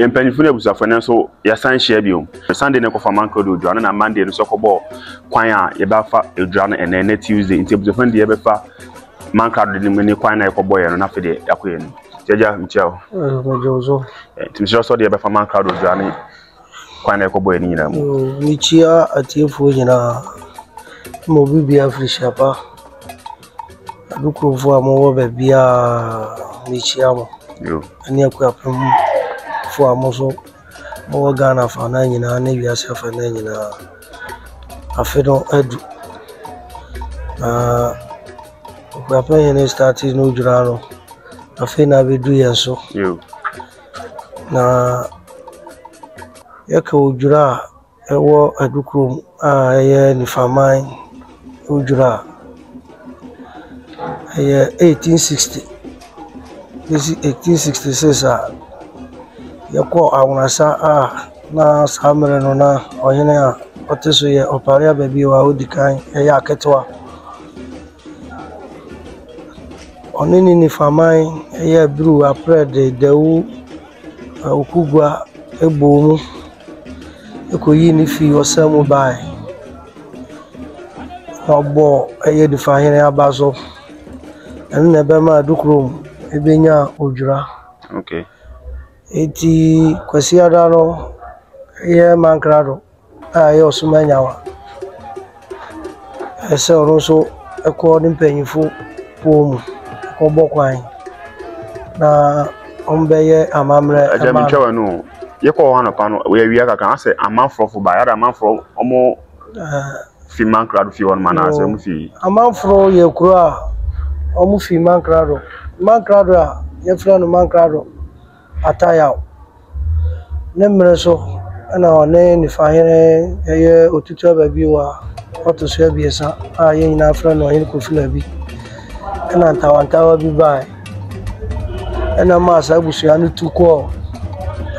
Pennyful was a financial, your son Shebium. Sunday, no for Manco do John and Monday and soccer ball. Quina, Yabafa, John, and then Tuesday in terms of when the Ebefa Manca didn't win a quina for boy and enough for the Aquin. Jaja Michel. To just saw the Ebefa Manca do Johnny. Quina for boy in them. Michia at your Fujina Mobibia Frishapa. Look for a more baby Michiamo. You and your crap for a muscle more Ghana for 9 and yourself and then I feel edu. We are playing starting no Jurano. I feel I will do so. You na Yako Jura, a war at Dukum, ni Famine, Ujura, 1860. This is 1866. Yako, I want to say, na Summer and na, or Hena, what is your Oparia baby or Udicine, a Yaketwa. On any Famine, a year brew, a prayer, the Ukugwa, a boom. You could yin if you or some by no ball a year defining a basil and never my duke room, a benya ujra. Okay. 80 Quasiadano, a year mancrado, I also manawa. I saw also according painful poem or bokwine. Na Ombeye Amamre, I know. You call one upon where we can say a month for by other month for almost female crowd if you want man as a month for your crowd almost female crowd. Man crowd, your friend man crowd attire. Number so and our name if I hear a year or 2 baby or to say be a son, I ain't a friend or any could be. And I'm tower be by. And a mass I wish I knew to call.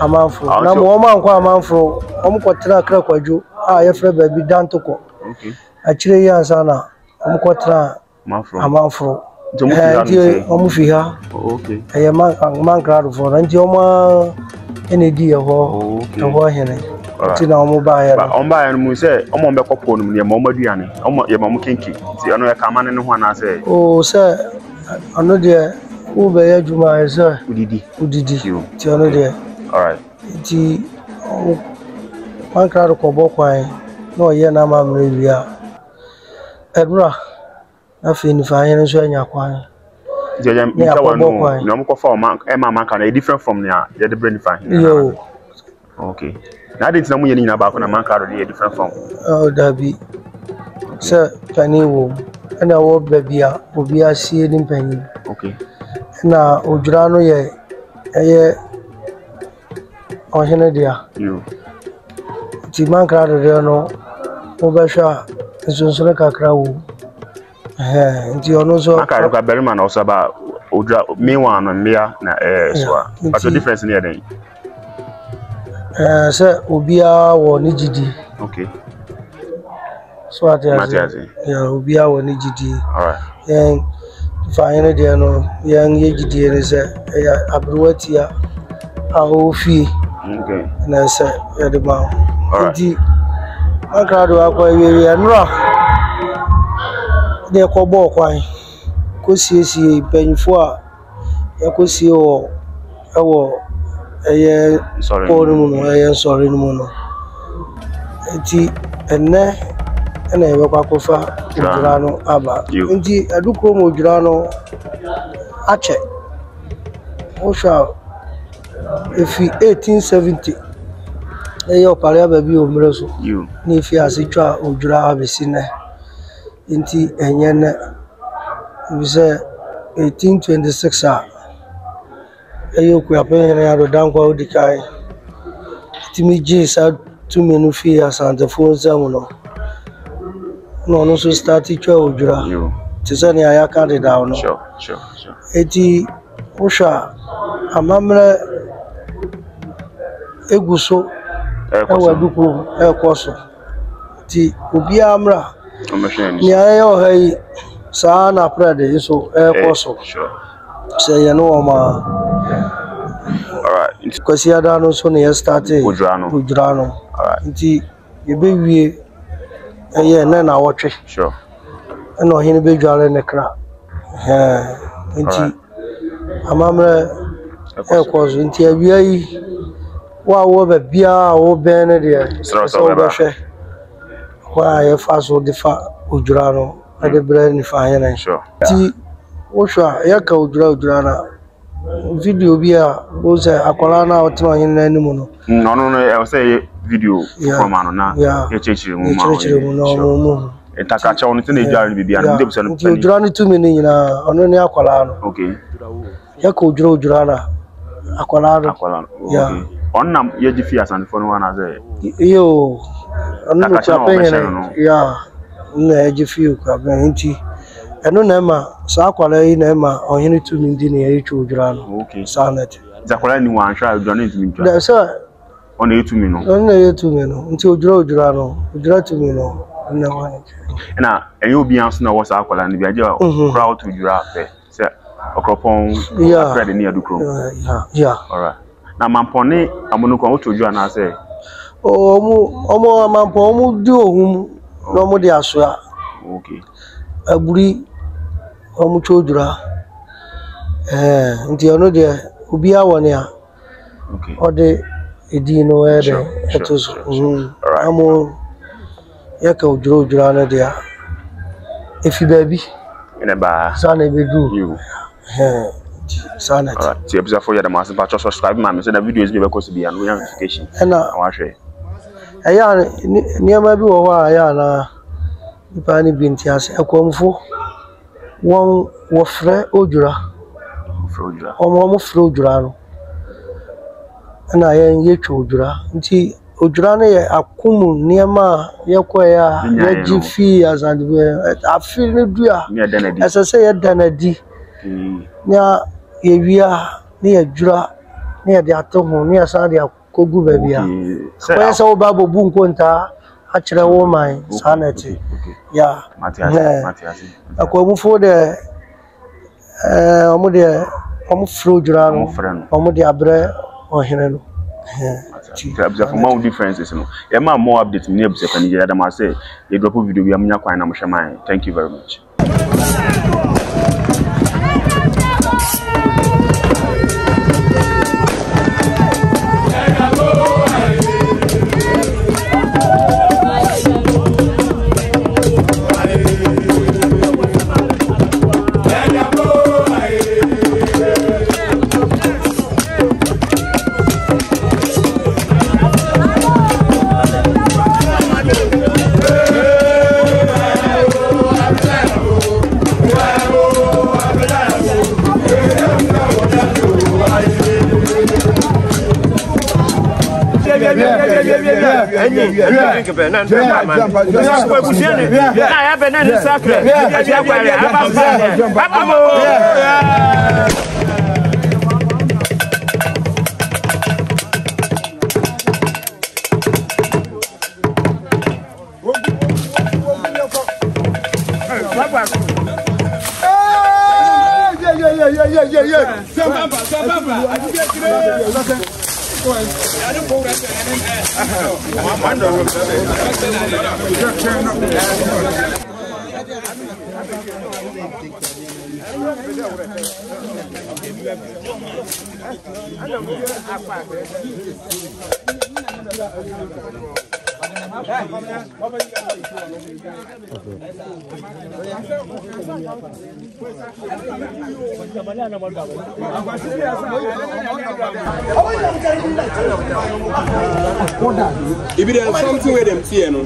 Amanfro na mo man kwa amanfro omkotra kra kwaju ye frɛ baby dantoko okay akire yansa na omkotra amanfro nti omufi ha okay eye man crowd for nti oma enedi ye ho ho hene nti na omo ba ya ba omba ya mu se omo be kopo no ne mo maduane omo ye mo kinki nti ono ye kama ne ho na se o se ono de wo be ya juma ye se udidi ti ono de. All right. The one crowd of Cobokwine, no, yen, I'm Maria. Edra, nothing if I ain't showing your quine. No, for Mark, Emma Macan, different from the brain fine. Okay. Now it's no meaning about when a man card different from. Oh, that be, sir, Penny will, and I will be a seeing penny. Okay. Now, Udrano, ye. On Henedia, you. The man crowd no Obasha is also like a crowd. The Onozo, I Berryman also about Udra, me one and Mia, what's the difference near them? Sir, Ubia or Nijidi. Okay. So I tell you, Ubia or Nijidi. All right. Young Fine, young Yiji is a Abruatia, a fee. Okay. And I said, yeah, the man. Alright. I crowd up where we are rock. They call balk wine. Could see penny for you could see all a year sorry, sorry, no. And and I work up for Jurano Abba. Indeed, I do come Jurano Ache. Oh, shall. If 1870, your Paria baby of Mroso, you, if you are Sitra or Jura Vicina, Inti and Yen, we say 1826. You could pay any other down called the Kai. Timmy J said 2 minutes and the 4 Zamono. No, no, so start teacher or Jura. You, Tisani, I can't it down. Sure. 80 Osha, a mamma. Eguso, Ewaduku, Elcoso. Ti Ubia Amra, Niayo, hey, Sana Prade, so Elcoso. Sure. Say, you know, ma. All right. Kwasi ada no so ne started ojura no nti ye be wie eye na wotwe sure na ohene be dware ne kra nti amamre cause nti awia yi wa ba bia wo ben ne de so ba hwe kwa ye fa so de fa ojura no ade bre ni fa hene sure nti wo hwa ya ka ojura na video bia wo say akola na otno hene na animu no no I say video from ano na e chechire mu no etaka cha onu tene dware bibia no de so no pani ojura ni tumi ni nyina ono ni akola no okay ya ka ojura na akola no okay onnam ye ji fi asan fo no wana say yo onu no cha penye ya na ye ji fi ka ben nti eno na ma sa akola yi na ma ohene tumi ndi na ye chu ojura no okay sanet zakola ni wan hwa ojura ni tumi ntwa da so ona yetumi no ona yetumi no nti ojura no ojura tumi no na wan na enye obi anso na wo sa akola ni bia je crowd to ojura fe se okropon afred ni adukro yeah alright na mampone amono kwa oto ojura na se omo mampon omo di ohun no mo di aso a okay aburi omo chodura nti ono de obi awone a okay ode edi no ede etos amo yaka ojura na dia efi baby ene ba sana bedu you sana ti ebza for ya da masin pa subscribe ma me say the videos be because be an notification na wa hwe aya niama bi wo wa aya na ipa ni binti ase akwamfo won wo frɛ ojura omo frɛ ojura no na ye twa ojura nti ojura no ye akumu niama ye koya ye gifi azandwe afil ne dua asase ye danadi nya ye wia ne ye jura ne ye de atoho ne ye san de akogu babia koya se wo babo bu nkonta a kire wo man sanati ya Matias akwamufo de omo frɛ ojura no omo de abre ohene no for more differences no e ma more updates me ebuse pani je da ma say e drop video bi amnya kwan na mo hwema. Thank you very much. If it is something with them, see, no.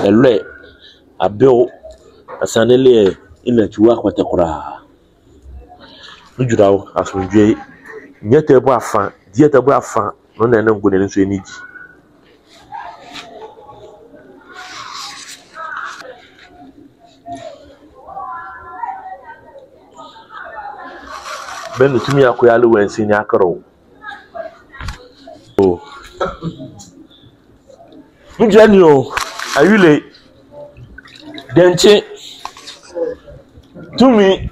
ele abel asanele ina tuwa kwata kura nujurawo asundwe nyete bo afa diete bo afa no na na ngone nso eniji ben tumi akoyale wensi ni akaro oh njanyo ayule denche tumi